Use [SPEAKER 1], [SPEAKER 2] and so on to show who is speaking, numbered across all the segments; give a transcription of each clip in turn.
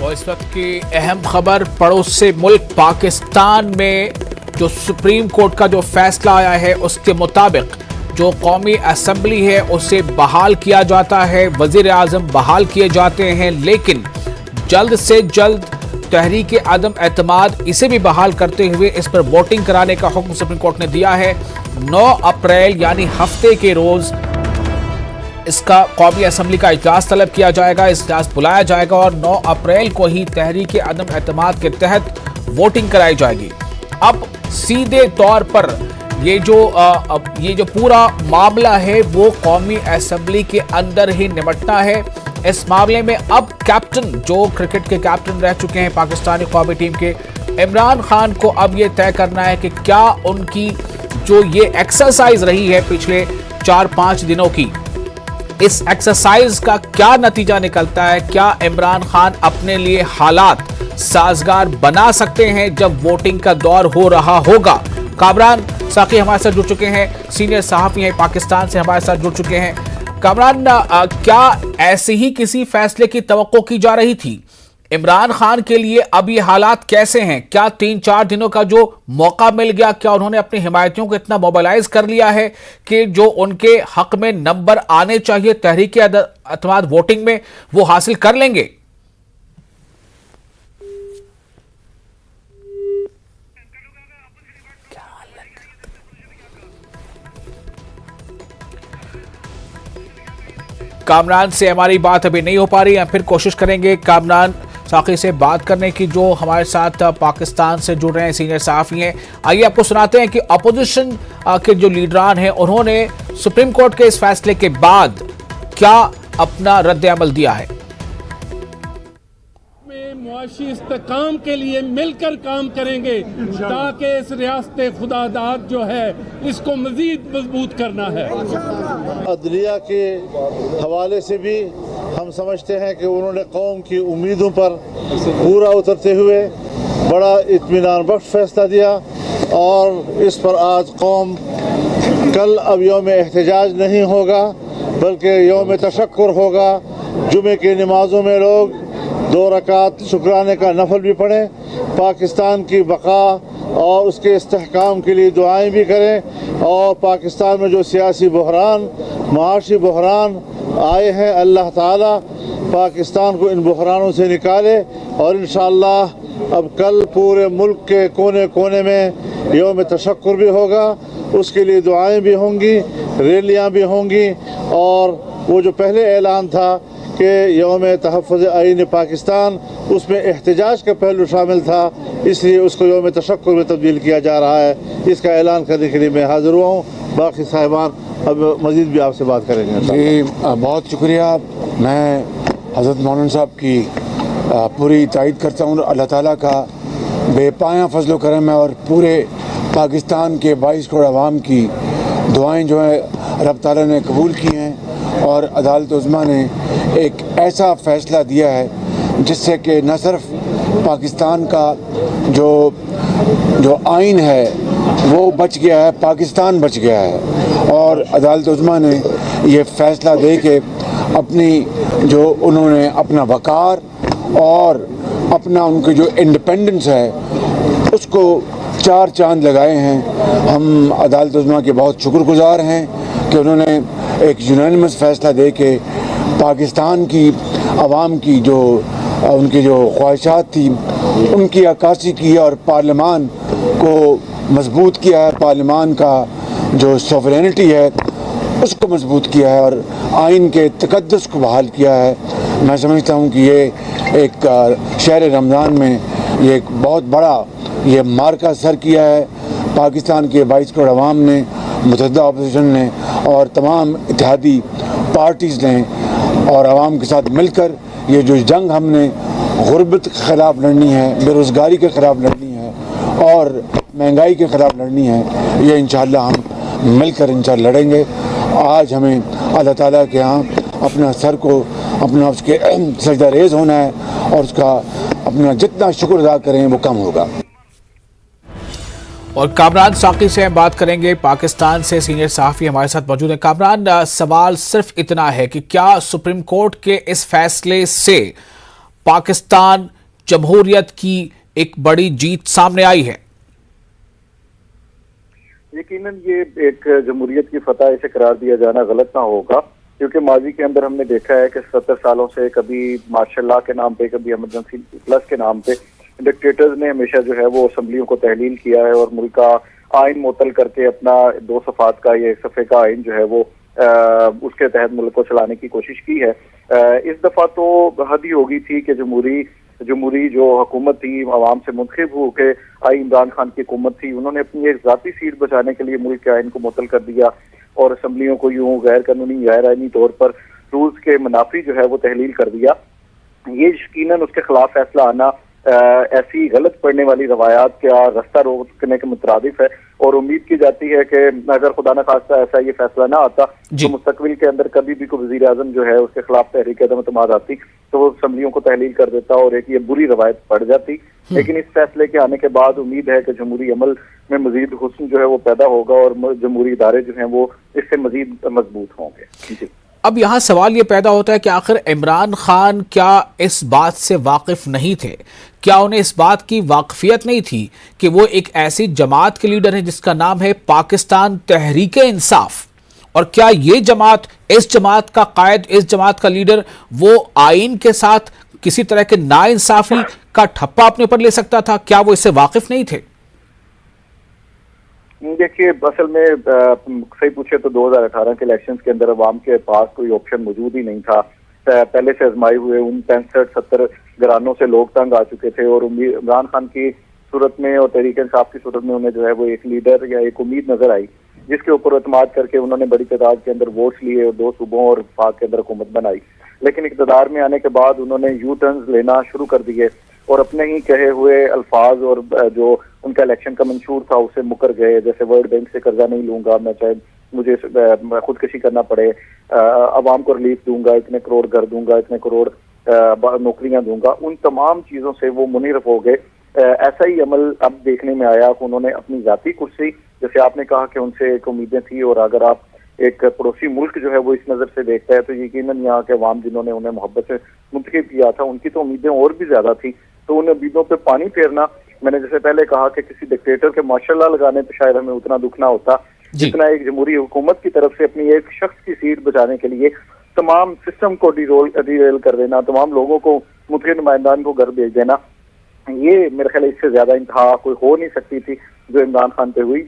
[SPEAKER 1] और इस वक्त की अहम खबर पड़ोसी मुल्क पाकिस्तान में जो सुप्रीम कोर्ट का जो फैसला आया है उसके मुताबिक जो कौमी असेंबली है उसे बहाल किया जाता है, वजीर आजम बहाल किए जाते हैं, लेकिन जल्द से जल्द तहरीक अदम एतमाद इसे भी बहाल करते हुए इस पर वोटिंग कराने का हुक्म सुप्रीम कोर्ट ने दिया है। 9 अप्रैल यानी हफ्ते के रोज इसका कौमी असेंबली का इजलास तलब किया जाएगा, इजलास बुलाया जाएगा और 9 अप्रैल को ही तहरीक अदम एतमाद के तहत वोटिंग कराई जाएगी। अब सीधे तौर पर ये जो पूरा मामला है वो कौमी असेंबली के अंदर ही निपटना है। इस मामले में अब कैप्टन जो क्रिकेट के कैप्टन रह चुके हैं पाकिस्तानी कौमी टीम के इमरान खान को अब ये तय करना है कि क्या उनकी जो ये एक्सरसाइज रही है पिछले 4-5 दिनों की, इस एक्सरसाइज का क्या नतीजा निकलता है। क्या इमरान खान अपने लिए हालात साजगार बना सकते हैं जब वोटिंग का दौर हो रहा होगा। कामरान साकी हमारे साथ जुड़ चुके हैं, सीनियर सहाफी हैं, पाकिस्तान से हमारे साथ जुड़ चुके हैं। कामरान, क्या ऐसे ही किसी फैसले की तवक्को की जा रही थी? इमरान खान के लिए अब ये हालात कैसे हैं? क्या 3-4 दिनों का जो मौका मिल गया, क्या उन्होंने अपने हिमायतियों को इतना मोबिलाइज कर लिया है कि जो उनके हक में नंबर आने चाहिए तहरीक एतमाद वोटिंग में वो हासिल कर लेंगे? कामरान से हमारी बात अभी नहीं हो पा रही है, फिर कोशिश करेंगे कामरान साकी से बात करने की जो हमारे साथ पाकिस्तान से जुड़ रहे हैं, सीनियर सहाफी हैं। आइए आपको सुनाते हैं कि अपोजिशन के जो लीडरान हैं उन्होंने सुप्रीम कोर्ट के इस फैसले के बाद क्या अपना रद्द अमल दिया है।
[SPEAKER 2] मुआशी इस्तेकाम के लिए मिलकर काम करेंगे ताकि इस रियासत खुदादाद जो है इसको मजीद मजबूत करना है।
[SPEAKER 3] अदलिया के हवाले से भी हम समझते हैं कि उन्होंने कौम की उम्मीदों पर पूरा उतरते हुए बड़ा इत्मीनान बख्श फैसला दिया और इस पर आज कौम कल अब यौम एहतजाज नहीं होगा बल्कि यौम तशक्कुर होगा। जुमे की नमाज़ों में लोग 2 रकात शुक्राने का नफल भी पढ़ें, पाकिस्तान की बका और उसके इस्तेहकाम के लिए दुआएं भी करें और पाकिस्तान में जो सियासी बहरान, माशी बहरान आए हैं, अल्लाह ताला पाकिस्तान को इन बहरानों से निकाले और इंशाअल्लाह अब कल पूरे मुल्क के कोने कोने में यौम तशक्कुर भी होगा, उसके लिए दुआएं भी होंगी, रैलियां भी होंगी और वो जो पहले ऐलान था कि यौम तहफ़्फ़ुज़ आईन पाकिस्तान उसमें एहतजाज का पहलू शामिल था, इसलिए उसको यौम तशक्कुर में तब्दील किया जा रहा है। इसका ऐलान करने के लिए मैं हाज़िर हुआ हूँ। बाकी साहिबान अब मज़ीद भी आपसे बात करेंगे।
[SPEAKER 4] जी बहुत शुक्रिया। मैं हज़रत मौलाना साहब की पूरी तायद करता हूँ। अल्लाह ताला का बेपाया फजल करम है और पूरे पाकिस्तान के 22 करोड़ अवाम की दुआएं जो है रब ताला ने कबूल की हैं और अदालत उज़्मा ने एक ऐसा फ़ैसला दिया है जिससे कि न सिर्फ पाकिस्तान का जो आइन है वो बच गया है, पाकिस्तान बच गया है। और अदालत उज़्मा ने ये फ़ैसला दे के अपनी जो उन्होंने अपना वक़ार और अपना उनकी जो इंडिपेंडेंस है उसको 4 चांद लगाए हैं। हम अदालत उज़्मा के बहुत शुक्रगुज़ार हैं कि उन्होंने एक यूनानिमस फ़ैसला दे के पाकिस्तान की आवाम की जो उनकी जो ख्वाहिशात थी उनकी अक्कासी की और पार्लियामान को मजबूत किया है, पार्लियामान का जो सॉवरेनिटी है उसको मजबूत किया है और आइन के तकद्दुस को बहाल किया है। मैं समझता हूँ कि ये एक शहर रमज़ान में ये एक बहुत बड़ा ये मार्का सर किया है पाकिस्तान के 22 करोड़ अवाम ने, मुतहद्दा अपोजिशन ने और तमाम इत्तेहादी पार्टीज़ ने और आवाम के साथ मिलकर ये जो जंग हमने गुर्बत के ख़िलाफ़ लड़नी है, बेरोज़गारी के ख़िलाफ़ लड़नी है और महंगाई के ख़िलाफ़ लड़नी है, ये इंशाअल्लाह हम मिलकर इंशाअल्लाह लड़ेंगे। आज हमें अल्लाह ताला के यहाँ अपना सर को अपना उसके सजदा रेज़ होना है और उसका अपना जितना शुक्र अदा करें वो कम होगा।
[SPEAKER 1] और कामरान साकी से हम बात करेंगे, पाकिस्तान से सीनियर सहाफ़ी हमारे साथ मौजूद है। कामरान, सवाल सिर्फ इतना है कि क्या सुप्रीम कोर्ट के इस फैसले से पाकिस्तान जमहूरियत की एक बड़ी जीत सामने आई है?
[SPEAKER 5] यकीनन ये एक जमहूरियत की फतह इसे करार दिया जाना गलत ना होगा, क्योंकि माजी के अंदर हमने देखा है कि 70 सालों से कभी मार्शल लॉ के नाम पे, कभी इमरजेंसी प्लस के नाम पे डिक्टेटर्स ने हमेशा जो है वो असेंबलियों को तहलील किया है और मुल्क का आइन मुअत्तल करके अपना 2 सफ़ात का या 1 सफ़े का आइन जो है वो उसके तहत मुल्क को चलाने की कोशिश की है। इस दफा तो हद ही हो गई थी कि जमहूरी जो हुकूमत थी, आवाम से मुंतखब होकर आई इमरान खान की हुकूमत थी, उन्होंने अपनी एक जाती सीट बचाने के लिए मुल्क के आइन को मुअत्तल कर दिया और असेंबलियों को यूं गैर कानूनी गैर आइनी तौर पर रूल्स के मुनाफी जो है वो तहलील कर दिया। ये यकीनन उसके खिलाफ फैसला आना ऐसी गलत पड़ने वाली रवायात का रास्ता रोकने के मुतरादिफ है और उम्मीद की जाती है कि अगर खुदा न खास्ता ऐसा ये फैसला ना आता तो मुस्तकबिल के अंदर कभी भी कोई वज़ीर आज़म जो है उसके खिलाफ तहरीक अदम एतमाद आती तो वो असेंबलियों को तहलील कर देता और एक ये बुरी रवायत पड़ जाती। लेकिन इस फैसले के आने के बाद उम्मीद है कि जमहूरी अमल में मजीद हुस्न जो है वो पैदा होगा और जमहूरी इदारे जो हैं वो इससे मजीद मजबूत होंगे।
[SPEAKER 1] अब यहाँ सवाल ये पैदा होता है कि आखिर इमरान खान क्या इस बात से वाकिफ नहीं थे? क्या उन्हें इस बात की वाकफियत नहीं थी कि वो एक ऐसी जमात के लीडर हैं जिसका नाम है पाकिस्तान तहरीक इंसाफ, और क्या ये जमात, इस जमात का कायद, इस जमात का लीडर वो आइन के साथ किसी तरह के नाइंसाफी का ठप्पा अपने ऊपर ले सकता था? क्या वो इससे वाकिफ नहीं थे?
[SPEAKER 5] देखिए, असल में सही पूछे तो 2018 के इलेक्शंस के अंदर अवाम के पास कोई ऑप्शन मौजूद ही नहीं था। पहले से आजमाए हुए उन 65-70 घरानों से लोग तंग आ चुके थे और इमरान खान की सूरत में और तहरीक इंसाफ की सूरत में उन्हें जो है वो एक लीडर या एक उम्मीद नजर आई जिसके ऊपर एतमाद करके उन्होंने बड़ी तादाद के अंदर वोट्स लिए और 2 सूबों और वफाक के अंदर हुकूमत बनाई। लेकिन इक़्तिदार में आने के बाद उन्होंने यू टर्न्स लेना शुरू कर दिए और अपने ही कहे हुए अल्फाज और जो उनका इलेक्शन का मंशूर था उससे मुकर गए। जैसे वर्ल्ड बैंक से कर्जा नहीं लूंगा मैं, चाहे मुझे खुदकशी करना पड़े, अवाम को रिलीफ दूंगा, इतने करोड़ घर दूंगा, इतने करोड़ नौकरियां दूंगा, उन तमाम चीजों से वो मुनिरफ हो गए। ऐसा ही अमल अब देखने में आया कि उन्होंने अपनी जाती कुर्सी, जैसे आपने कहा कि उनसे एक उम्मीदें थी, और अगर आप एक पड़ोसी मुल्क जो है वो इस नजर से देखता है तो यकीनन यहाँ के अवाम जिन्होंने उन्हें मोहब्बत से मुंतखब किया था उनकी तो उम्मीदें और भी ज्यादा थी। तो उन उम्मीदों पे पानी फेरना, मैंने जैसे पहले कहा कि किसी डिक्टेटर के माशाल्लाह लगाने पे शायद हमें उतना दुख ना होता जितना एक जमहूरी हुकूमत की तरफ से अपनी एक शख्स की सीट बचाने के लिए तमाम सिस्टम को डीरेल कर देना, तमाम लोगों को मुतहिद नुमाइंदान को घर भेज देना। ये मेरे ख्याल इससे ज्यादा इंतहा कोई हो नहीं सकती थी जो इमरान खान पे हुई।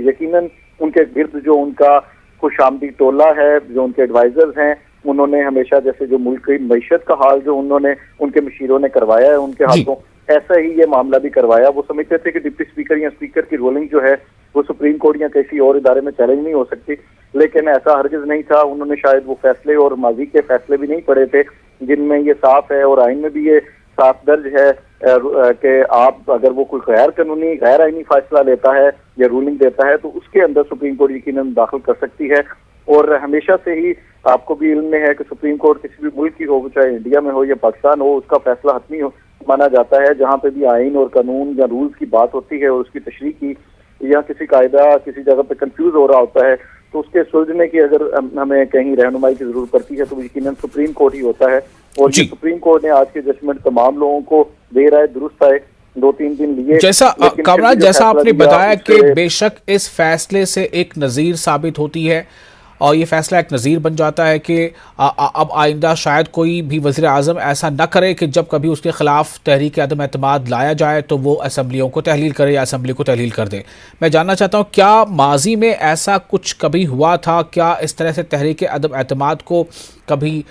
[SPEAKER 5] यकीनन उनके गिर्द जो उनका खुशामदी टोला है, जो उनके एडवाइजर्स हैं, उन्होंने हमेशा जैसे जो मुल्क की मईशत का हाल जो उन्होंने उनके मशीरों ने करवाया है उनके हाथों, ऐसा ही ये मामला भी करवाया। वो समझते थे कि डिप्टी स्पीकर या स्पीकर की रोलिंग जो है वो सुप्रीम कोर्ट या किसी और इदारे में चैलेंज नहीं हो सकती, लेकिन ऐसा हरगिज नहीं था। उन्होंने शायद वो फैसले और माजी के फैसले भी नहीं पढ़े थे जिनमें ये साफ है और आइन में भी ये साफ दर्ज है कि आप अगर वो कोई गैर कानूनी गैर आइनी फैसला लेता है या रूलिंग देता है तो उसके अंदर सुप्रीम कोर्ट यकीनन दाखिल कर सकती है। और हमेशा से ही आपको भी इल्म में है कि सुप्रीम कोर्ट किसी भी मुल्क की हो, चाहे इंडिया में हो या पाकिस्तान हो, उसका फैसला हतमी हो माना जाता है। जहाँ पे भी आइन और कानून या रूल्स की बात होती है और उसकी तशरीह की या किसी कायदा किसी जगह पे कंफ्यूज हो रहा होता है तो उसके सुलझने की अगर हमें कहीं रहनुमाई की जरूरत पड़ती है तो यकीनन सुप्रीम कोर्ट ही होता है। और ये सुप्रीम कोर्ट ने आज के जजमेंट तमाम लोगों को दे रहा है, दुरुस्त है, 2-3 दिन लिए।
[SPEAKER 1] जैसा कामरान, जैसा आपने बताया कि बेशक इस फैसले से एक नज़ीर साबित होती है और ये फैसला एक नज़ीर बन जाता है कि अब आइंदा शायद कोई भी वज़ीर आज़म ऐसा न करे कि जब कभी उसके ख़िलाफ़ तहरीक अदम एतमाद लाया जाए तो वो असम्बलियों को तहलील करे या असम्बली को तहलील कर दे। मैं जानना चाहता हूँ क्या माजी में ऐसा कुछ कभी हुआ था? क्या इस तरह से तहरीक अदम एतमाद को कभी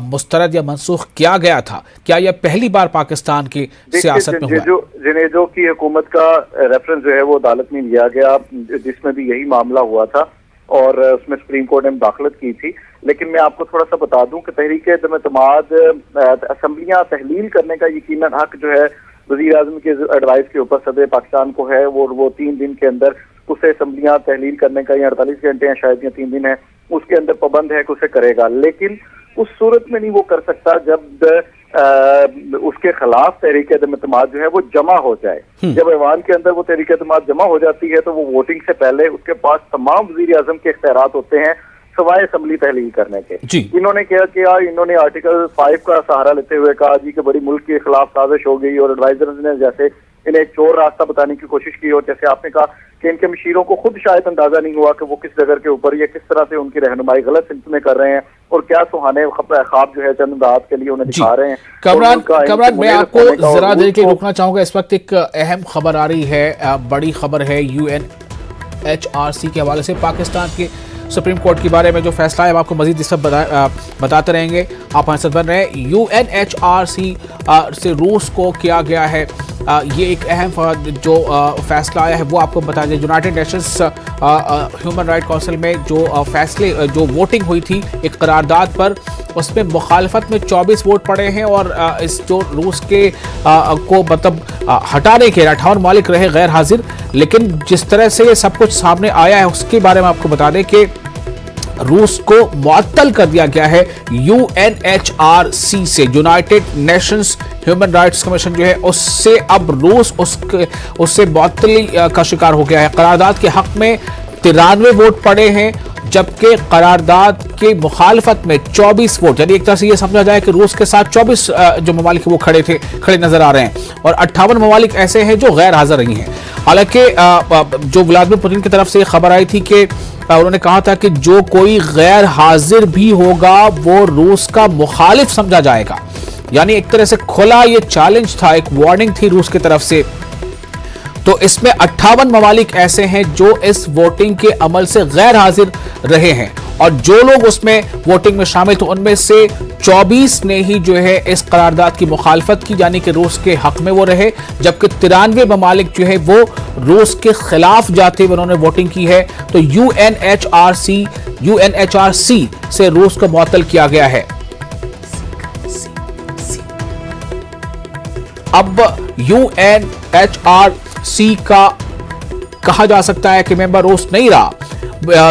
[SPEAKER 1] मुस्तरद या मनसूख किया गया था? क्या यह पहली बार पाकिस्तान की सियासत में हुआ?
[SPEAKER 5] जिनेजो की हुकूमत का रेफरेंस जो है वो अदालत में लिया गया जिसमें भी यही मामला हुआ था और उसमें सुप्रीम कोर्ट ने दाखिलत की थी। लेकिन मैं आपको थोड़ा सा बता दूं कि तहरीक अदम एतमाद असम्बलियां तहलील करने का यकीनन हक जो है वज़ीर आज़म के एडवाइस के ऊपर सदर पाकिस्तान को है। वो 3 दिन के अंदर उसे असम्बलियां तहलील करने का, या 48 घंटे हैं शायद, या 3 दिन है, उसके अंदर पाबंद है कि उसे करेगा। लेकिन उस सूरत में नहीं वो कर सकता जब उसके खिलाफ तहरीक अदम एतमाद जो है वो जमा हो जाए। जब ऐवान के अंदर वो तहरीक एतमाद जमा हो जाती है तो वो वोटिंग से पहले उसके पास तमाम वज़ीर आज़म के इख्तियारात होते हैं सवाए असम्बली तहलील करने के।
[SPEAKER 1] जी।
[SPEAKER 5] इन्होंने क्या किया, इन्होंने आर्टिकल 5 का सहारा लेते हुए कहा जी कि बड़ी मुल्क के खिलाफ साजिश हो गई, और एडवाइजर्स ने जैसे इन्हें एक चोर रास्ता बताने की कोशिश की, और जैसे आपने कहा कि इनके मशीरों को खुद शायद अंदाजा नहीं हुआ कि वो किस जगह के ऊपर या किस तरह से उनकी रहनुमाई गलत सिमत में कर रहे हैं, और क्या सुहाने ख्वाब जो है चंद रात के लिए उन्हें दिखा रहे हैं।
[SPEAKER 1] कमरान, मैं आपको जरा देर के रोकना चाहूंगा। इस वक्त एक अहम खबर आ रही है, बड़ी खबर है UNHRC के हवाले से। पाकिस्तान के सुप्रीम कोर्ट के बारे में जो फैसला है हम आपको मजीद इस वक्त बताते रहेंगे। आप हमारे साथ बन रहे हैं। UNHRC से रूस को किया गया है ये एक अहम जो फैसला आया है वो आपको बता दें। United Nations human right council में जो फैसले जो वोटिंग हुई थी एक करारदाद पर, उसमें मुखालफत में 24 वोट पड़े हैं, और इस जो रूस के को मतलब हटाने के 58 ममालिक रहे गैर हाजिर। लेकिन जिस तरह से ये सब कुछ सामने आया है उसके बारे में आपको बता दें कि रूस को मुअत्तल कर दिया गया है UNHRC से। United Nations human rights commission जो है उससे अब रूस उससे मुअत्तली का शिकार हो गया है। करारदाद के हक में 93 वोट पड़े हैं, जबकि करारदाद के मुखालफत में 24 वोट, यानी एक तरह से ये समझा जाए कि रूस के साथ 24 जो ममालिक वो खड़े नजर आ रहे हैं, और 58 ममालिक ऐसे हैं जो गैर हाजिर नहीं हैं। हालांकि जो व्लादिमीर पुतिन की तरफ से खबर आई थी कि उन्होंने कहा था कि जो कोई गैर हाजिर भी होगा वो रूस का मुखालिफ समझा जाएगा, यानी एक तरह से खुला ये चैलेंज था, एक वार्निंग थी रूस की तरफ से। तो इसमें 58 ममालिक ऐसे हैं जो इस वोटिंग के अमल से गैर हाजिर रहे हैं, और जो लोग उसमें वोटिंग में शामिल थे उनमें से 24 ने ही जो है इस करारदाद की मुखालफत की, यानी कि रूस के हक में वो रहे, जबकि 93 ममालिक जो है वो रूस के खिलाफ जाते हुए उन्होंने वोटिंग की है। तो UNHRC से रूस को मुअत्तल किया गया है। अब UNHRC का कहा जा सकता है कि मेंबर रूस नहीं रहा।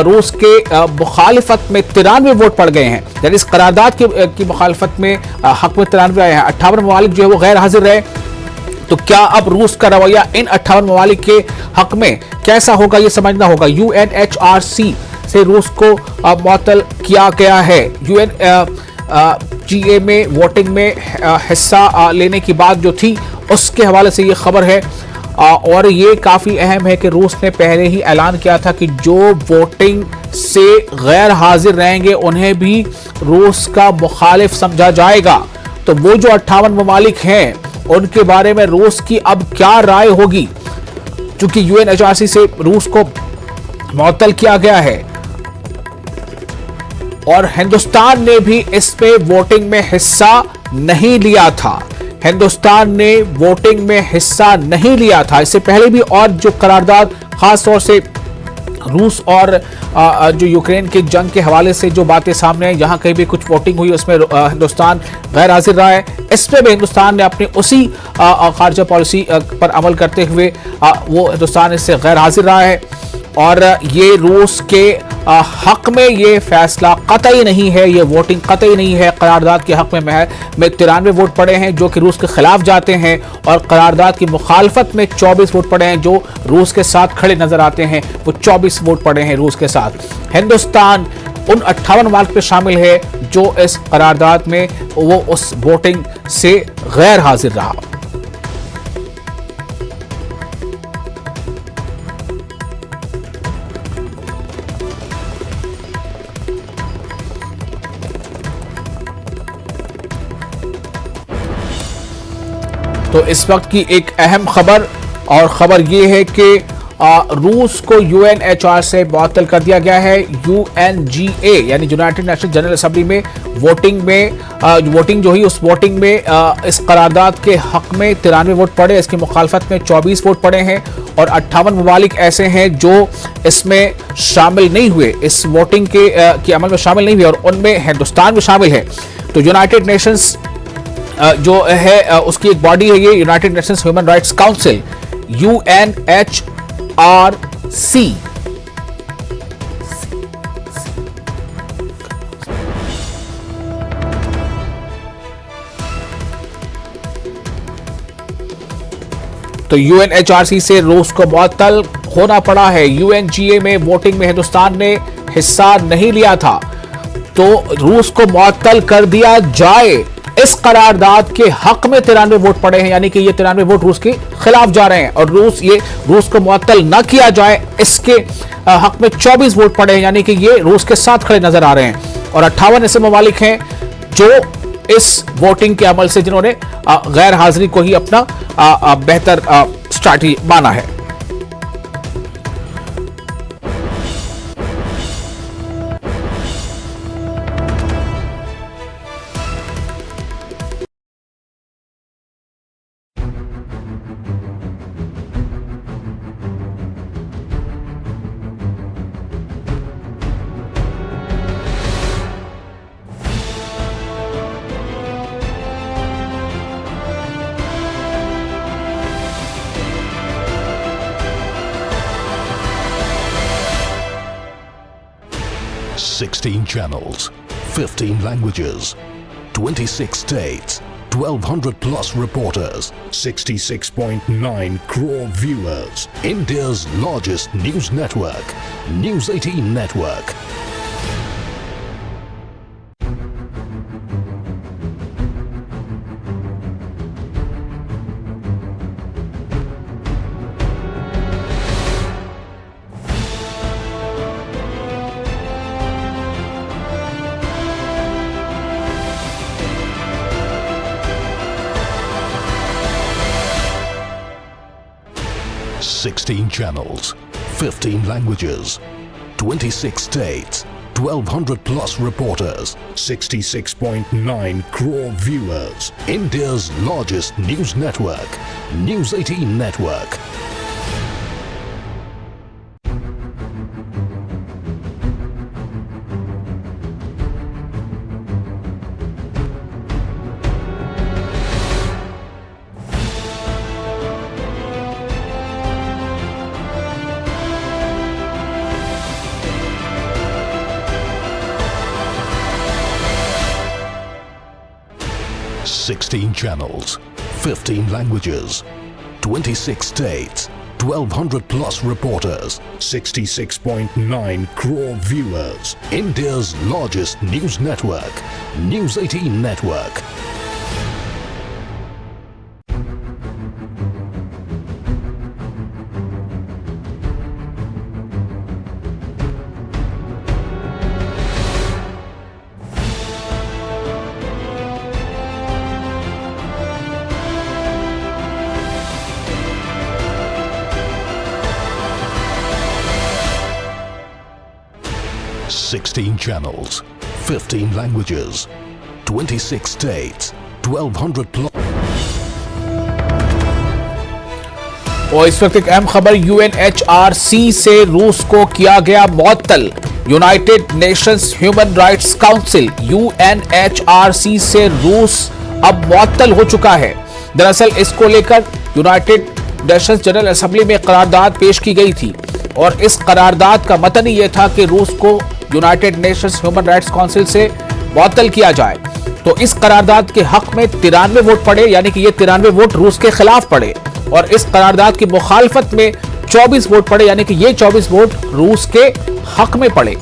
[SPEAKER 1] रूस के मुखालिफत में 93 वोट पड़ गए हैं, यानी इस करारदाद की मुखालिफत में हक में 93 आए हैं। 58 ममालिक जो है वो गैर हाजिर रहे। तो क्या अब रूस का रवैया इन 58 ममालिक के हक में कैसा होगा ये समझना होगा। UNHRC से रूस को मुअत्तल किया गया है। UNGA में वोटिंग में हिस्सा लेने की बात जो थी उसके हवाले से ये खबर है, और ये काफ़ी अहम है कि रूस ने पहले ही ऐलान किया था कि जो वोटिंग से गैर हाजिर रहेंगे उन्हें भी रूस का मुखालिफ समझा जाएगा। तो वो जो 58 ममालिक हैं उनके बारे में रूस की अब क्या राय होगी, क्योंकि UNHRC से रूस को मुअत्तल किया गया है, और हिंदुस्तान ने भी इस पे वोटिंग में हिस्सा नहीं लिया था। हिंदुस्तान ने वोटिंग में हिस्सा नहीं लिया था इससे पहले भी, और जो करारदाद खास तौर से रूस और जो यूक्रेन के जंग के हवाले से जो बातें सामने आई, जहां कहीं भी कुछ वोटिंग हुई उसमें हिंदुस्तान गैर हाजिर रहा है। इसमें भी हिंदुस्तान ने अपनी उसी खारजा पॉलिसी पर अमल करते हुए वो हिंदुस्तान इससे गैर हाजिर रहा है, और ये रूस के हक में ये फैसला कतई नहीं है, ये वोटिंग कतई नहीं है। करारदाद के हक में 93 वोट पड़े हैं जो कि रूस के खिलाफ जाते हैं, और करारदाद की मुखालफत में 24 वोट पड़े हैं जो रूस के साथ खड़े नजर आते हैं। वो 24 वोट पड़े हैं रूस के साथ। हिंदुस्तान उन 58 ममालिक पे शामिल है जो इस करारदाद में वो उस वोटिंग से गैर हाजिर रहा। तो इस वक्त की एक अहम खबर, और खबर ये है कि रूस को UNHRC से मुअत्तल कर दिया गया है। UNGA यानी यूनाइटेड नेशंस जनरल असेंबली में वोटिंग जो हुई उस वोटिंग में इस करारदाद के हक में 93 वोट पड़े, इसकी मुखालफत में 24 वोट पड़े हैं, और 58 ममालिक ऐसे हैं जो इसमें शामिल नहीं हुए, इस वोटिंग के अमल में शामिल नहीं हुए, और उनमें हिंदुस्तान भी शामिल है। तो यूनाइटेड नेशंस जो है उसकी एक बॉडी है ये United Nations human rights council UNHRC। तो UNHRC से रूस को मुअत्तल होना पड़ा है। UNGA में वोटिंग में हिंदुस्तान ने हिस्सा नहीं लिया था तो रूस को मुअत्तल कर दिया जाए। इस करारदाद के हक में 93 वोट पड़े हैं, यानी कि ये 93 वोट रूस के खिलाफ जा रहे हैं, और रूस को मुअत्तल न किया जाए इसके हक में 24 वोट पड़े हैं, यानी कि ये रूस के साथ खड़े नजर आ रहे हैं। और 58 ऐसे ममालिक हैं जो इस वोटिंग के अमल से जिन्होंने गैर हाजिरी को ही अपना बेहतर स्ट्रैटेजी माना है।
[SPEAKER 6] Sixteen channels, 15 languages, 26 states, 1,200 plus reporters, 66.9 crore viewers. India's largest news network, News 18 Network. Sixteen channels, 15 languages, 26 states, 1,200 plus reporters, 66.9 crore viewers. India's largest news network, News 18 Network. Sixteen channels, 15 languages, 26 states, 1,200 plus reporters, 66.9 crore viewers. India's largest news network, News 18 Network. Sixteen channels, 15 languages, 26 states, 1,200 plus.
[SPEAKER 1] और इस वक्त एक अहम खबर, UNHRC से रूस को किया गया मुअत्तल। United Nations human rights council UNHRC से रूस अब मुअत्तल हो चुका है। दरअसल इसको लेकर यूनाइटेड नेशंस जनरल असेंबली में करारदाद पेश की गई थी और इस करारदाद का मतन यह था कि रूस को United Nations human rights council से मुअत्तल किया जाए। तो इस करारदाद के हक में 93 वोट पड़े, यानी कि ये 93 वोट रूस के खिलाफ पड़े, और इस करारदाद की मुखालफत में 24 वोट पड़े, यानी कि ये 24 वोट रूस के हक में पड़े।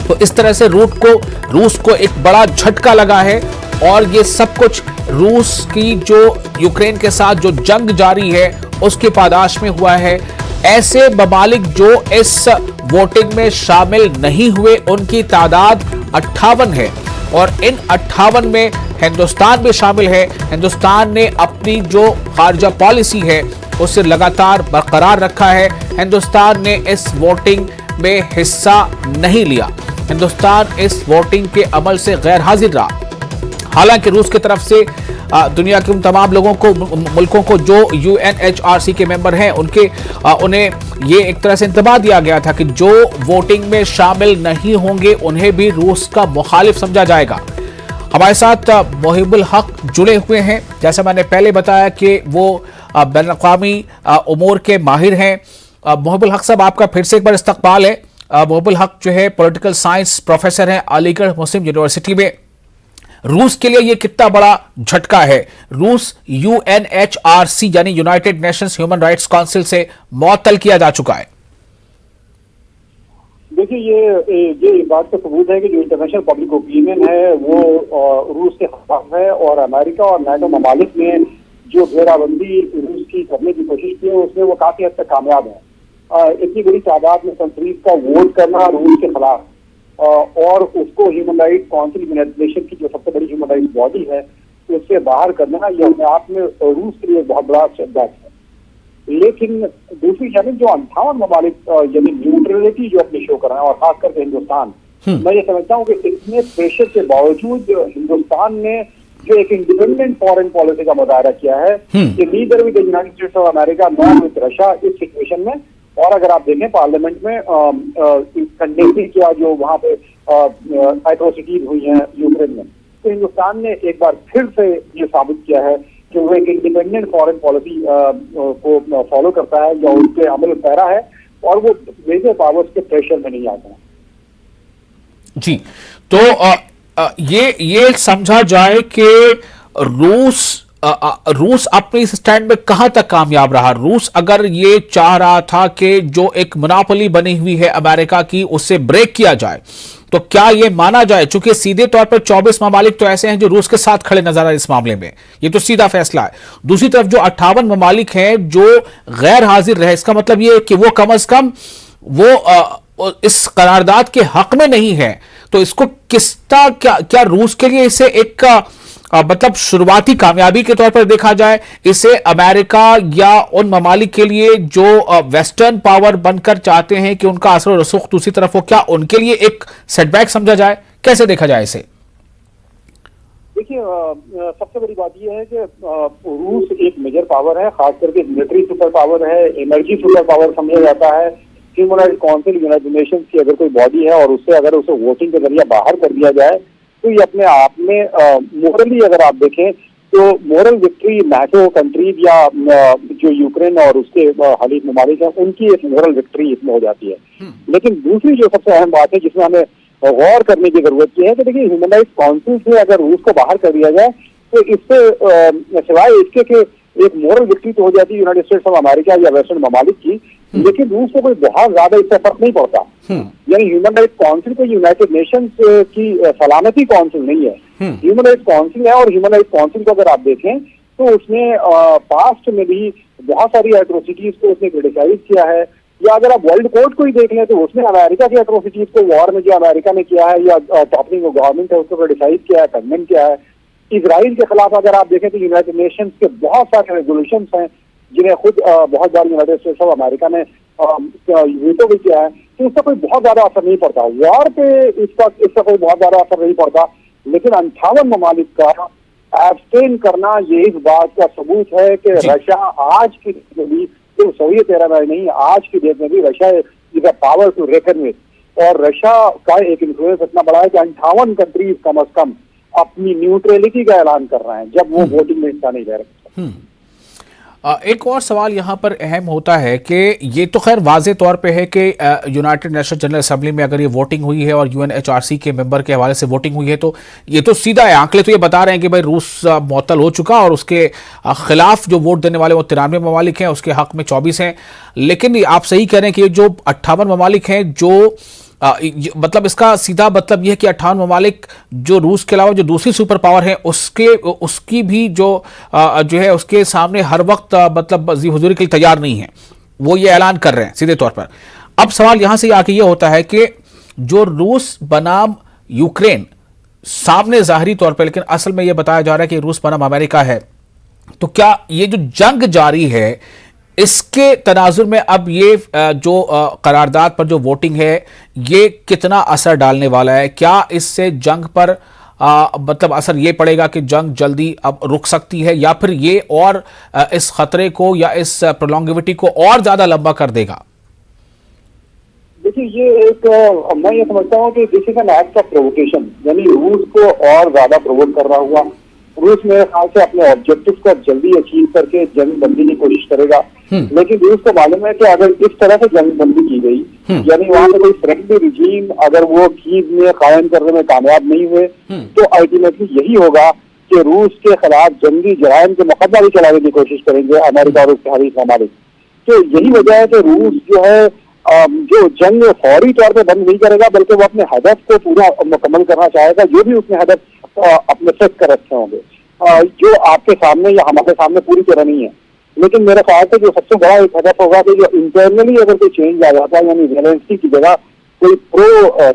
[SPEAKER 1] तो इस तरह से रूस को एक बड़ा झटका लगा है और ये सब कुछ रूस की जो यूक्रेन के साथ जो जंग जारी है उसकी पादाश में हुआ है। ऐसे ममालिक जो इस वोटिंग में शामिल नहीं हुए उनकी तादाद 58 है और इन 58 में हिंदुस्तान भी शामिल है। हिंदुस्तान ने अपनी जो खारजा पॉलिसी है उसे लगातार बरकरार रखा है। हिंदुस्तान ने इस वोटिंग में हिस्सा नहीं लिया। हिंदुस्तान इस वोटिंग के अमल से गैर हाजिर रहा। हालांकि रूस की तरफ से दुनिया के उन तमाम लोगों को, मुल्कों को जो UNHRC के मेंबर हैं उन्हें ये एक तरह से इंतबाह दिया गया था कि जो वोटिंग में शामिल नहीं होंगे उन्हें भी रूस का मुखालिफ समझा जाएगा। हमारे साथ मोहिबुल हक जुड़े हुए हैं। जैसा मैंने पहले बताया कि वो बैनुल-अक़वामी उमूर के माहिर हैं। मोहिबुल हक साहब, आपका फिर से एक बार इस्तकबाल है। मोहिबुल हक जो है पॉलिटिकल साइंस प्रोफेसर हैं अलीगढ़ मुस्लिम यूनिवर्सिटी में। रूस के लिए यह कितना बड़ा झटका है? रूस UNHRC यानी United Nations human rights council से मुअत्तल किया जा चुका है।
[SPEAKER 7] देखिए ये इस बात का सबूत है कि जो इंटरनेशनल पब्लिक ओपिनियन है वो रूस के खिलाफ है, और अमेरिका और नाटो ममालिक ने जो घेराबंदी रूस की करने की कोशिश की है उसमें वो काफी हद तक कामयाब है। इतनी बड़ी तादाद में कंट्रीज का वोट करना रूस के खिलाफ और उसको human rights council United nation की जो सबसे बड़ी ह्यूमन राइट्स बॉडी है उससे बाहर करना, यह अपने आप में रूस के लिए बहुत बड़ा सेटबैक है। लेकिन दूसरी जानब जो 58 ममालिक यानी न्यूट्रलिटी जो अपने शो कर रहे हैं, और खास करके हिंदुस्तान, मैं ये समझता हूँ कि इतने प्रेशर के बावजूद हिंदुस्तान ने जो एक इंडिपेंडेंट फॉरेन पॉलिसी का मुजाहरा किया है कि neither with the United states of America not with Russia इस सिचुएशन में। और अगर आप देखें पार्लियामेंट में कंडेंसिंग किया जो वहां पे एट्रोसिटीज हुई हैं यूक्रेन में, तो हिंदुस्तान ने एक बार फिर से ये साबित किया है कि वो एक इंडिपेंडेंट फॉरेन पॉलिसी को फॉलो करता है या उसके अमल पैरा है, और वो मेजर पावर्स के प्रेशर में नहीं आता है।
[SPEAKER 1] जी, तो ये समझा जाए कि रूस अपने इस स्टैंड में कहां तक कामयाब रहा। रूस अगर ये चाह रहा था कि जो एक मोनोपोली बनी हुई है अमेरिका की उससे ब्रेक किया जाए, तो क्या ये माना जाए, चूंकि सीधे तौर पर 24 ममालिक तो ऐसे हैं जो रूस के साथ खड़े नजर आ रहे हैं इस मामले में, ये तो सीधा फैसला है। दूसरी तरफ जो 58 ममालिक हैं जो गैर हाजिर रहे, इसका मतलब ये कि वो कम अज कम वो इस करारदाद के हक में नहीं है। तो इसको किसका क्या रूस के लिए इसे एक मतलब शुरुआती कामयाबी के तौर पर देखा जाए, इसे अमेरिका या उन ममालिक के लिए जो वेस्टर्न पावर बनकर चाहते हैं कि उनका असर और रसूख दूसरी तरफ हो, क्या उनके लिए एक सेटबैक समझा जाए, कैसे देखा जाए इसे?
[SPEAKER 7] देखिए, सबसे बड़ी बात यह है कि रूस एक मेजर पावर है, खास करके मिलिट्री सुपर पावर है, एनर्जी सुपर पावर समझा जाता है। Human rights council United Nations की अगर कोई बॉडी है और उससे अगर उसे वोटिंग के जरिए बाहर कर दिया जाए तो ये अपने आप में मोरली अगर आप देखें तो मोरल विक्ट्री नाटो कंट्रीज या जो यूक्रेन और उसके हलीफ ममालिक हैं उनकी एक मोरल विक्ट्री इसमें हो जाती है। लेकिन दूसरी जो सबसे अहम बात है जिसमें हमें गौर करने की जरूरत है कि देखिए ह्यूमन राइट्स काउंसिल से अगर रूस को बाहर कर दिया जाए तो इससे सिवाय इसके कि एक मोरल विक्ट्री तो हो जाती है यूनाइटेड स्टेट्स ऑफ अमेरिका या वेस्टर्न ममालिक की, लेकिन रूस को कोई बहुत ज्यादा इससे फर्क नहीं पड़ता। यानी ह्यूमन राइट्स काउंसिल को यूनाइटेड नेशंस की सलामती काउंसिल नहीं है, ह्यूमन राइट्स काउंसिल है। और ह्यूमन राइट्स काउंसिल को अगर आप देखें तो उसने पास्ट में भी बहुत सारी एट्रोसिटीज को उसने क्रिटिसाइज किया है, या अगर आप वर्ल्ड कोर्ट को ही देख लें तो उसने अमेरिका की एट्रोसिटीज को वॉर में जो अमेरिका ने किया है या टॉपिंग गवर्नमेंट है उसको क्रिटिसाइज किया है, कंडेम किया है। इजराइल के खिलाफ अगर आप देखें तो यूनाइटेड नेशंस के बहुत सारे रेजोल्यूशंस हैं जिन्हें खुद बहुत बार यूनाइटेड स्टेट्स ऑफ अमेरिका ने वीटो भी किया है, तो इसका कोई बहुत ज्यादा असर नहीं पड़ता। वॉर पे इसका कोई बहुत ज्यादा असर नहीं पड़ता, लेकिन 58 ममालिक का एब्सटेन करना ये इस बात का सबूत है कि रशिया आज की डेट में भी, सिर्फ सोवियत एरा में नहीं, आज की डेट में भी Russia is a power to reckon with. और रशिया का एक इन्फ्लुएंस इतना बड़ा है कि 58 कंट्रीज कम अज कम अपनी न्यूट्रलिटी का ऐलान कर रहे हैं जब वो वोटिंग में हिस्सा नहीं ले रहे।
[SPEAKER 1] एक और सवाल यहाँ पर अहम होता है कि ये तो खैर वाज़े तौर पे है कि यूनाइटेड नेशन जनरल असेंबली में अगर ये वोटिंग हुई है और यूएनएचआरसी के मेंबर के हवाले से वोटिंग हुई है तो ये तो सीधा है, आंकड़े तो ये बता रहे हैं कि भाई रूस मुअत्तल हो चुका और उसके खिलाफ जो वोट देने वाले वो 93 ममालिक हैं, उसके हक में 24 हैं। लेकिन आप सही कह रहे हैं कि ये जो 58 ममालिक हैं जो मतलब इसका सीधा मतलब यह है कि 58 ममालिक जो रूस के अलावा जो दूसरी सुपर पावर है उसकी भी जो है उसके सामने हर वक्त मतलब हुजूरी के लिए तैयार नहीं है, वो ये ऐलान कर रहे हैं सीधे तौर पर। अब सवाल यहां से आके ये होता है कि जो रूस बनाम यूक्रेन सामने जाहिरी तौर पर, लेकिन असल में यह बताया जा रहा है कि रूस बनाम अमेरिका है, तो क्या ये जो जंग जारी है इसके तनाजुर में अब ये जो करारदाद पर जो वोटिंग है ये कितना असर डालने वाला है? क्या इससे जंग पर मतलब असर ये पड़ेगा कि जंग जल्दी अब रुक सकती है, या फिर ये और इस खतरे को या इस प्रोलॉन्गिविटी को और ज्यादा लंबा कर देगा?
[SPEAKER 7] देखिए, ये एक मैं ये समझता हूँ कि this is an act of provocation, यानी रूस को और ज्यादा प्रोवोक कर रहा हुआ। रूस मेरे ख्याल से अपने ऑब्जेक्टिव को जल्दी अचीव करके जंग बंदी की कोशिश करेगा, लेकिन रूस को मालूम है कि अगर इस तरह से जंग बंदी की गई, यानी वहां पे कोई फ्रेंडली रिजीम अगर वो कीव में कायम करने में कामयाब नहीं हुए तो अल्टीमेटली यही होगा कि रूस के खिलाफ जंगी जराइम के मुकदमा भी चलाने की कोशिश करेंगे अमेरिका और उसके हरीफ ममालिक। तो यही वजह है कि रूस जो है जो जंग फौरी तौर पे बंद नहीं करेगा, बल्कि वो अपने हदफ को पूरा मुकम्मल करना चाहेगा, जो भी उसने हदफ अपने सेट कर रखे होंगे, जो आपके सामने या हमारे सामने पूरी तरह नहीं है। लेकिन मेरा ख्याल है जो सबसे बड़ा एक हदफ होगा कि जो इंटरनली अगर कोई चेंज आ जाता है, यानी ज़ेलेंस्की की जगह कोई प्रो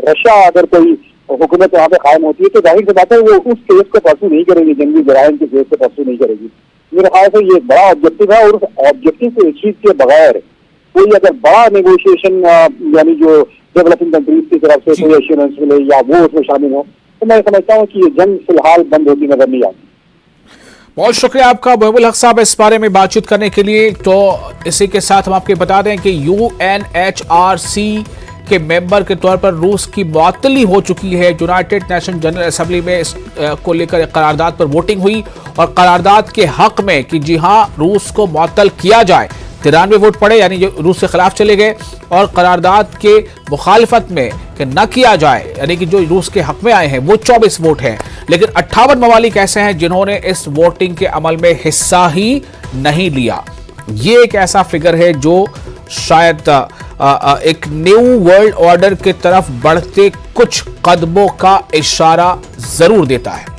[SPEAKER 7] रशिया अगर कोई हुकूमत वहाँ पे कायम होती है, तो जाहिर सी बात है वो उस केस को परसू नहीं करेगी, जंगी जराइम के केस को परसू नहीं करेगी। मेरे ख्याल से ये बड़ा ऑब्जेक्टिव है, और उस ऑब्जेक्टिव को अचीव के बगैर कोई अगर बड़ा नेगोशिएशन यानी जो डेवलपिंग कंट्रीज की तरफ से कोई एश्योरेंस मिले या वो उसमें शामिल हो, तो मैं समझता हूँ कि ये जंग फिलहाल बंद होती नजर नहीं आती।
[SPEAKER 1] बहुत शुक्रिया आपका महबूल हक साहब इस बारे में बातचीत करने के लिए। तो इसी के साथ हम आपको बता दें कि UNHRC के मेंबर के तौर पर रूस की मुअत्तली हो चुकी है। यूनाइटेड नेशन जनरल असेंबली में इस को लेकर एक करारदाद पर वोटिंग हुई और करारदाद के हक में कि जी हां रूस को मुअत्तल किया जाए 93 वोट पड़े, यानी जो रूस के खिलाफ चले गए, और करारदाद के मुखालिफत में कि न किया जाए यानी कि जो रूस के हक में आए हैं वो 24 वोट हैं। लेकिन 58 ममालिक ऐसे हैं जिन्होंने इस वोटिंग के अमल में हिस्सा ही नहीं लिया। ये एक ऐसा फिगर है जो शायद एक न्यू वर्ल्ड ऑर्डर की तरफ बढ़ते कुछ कदमों का इशारा जरूर देता है।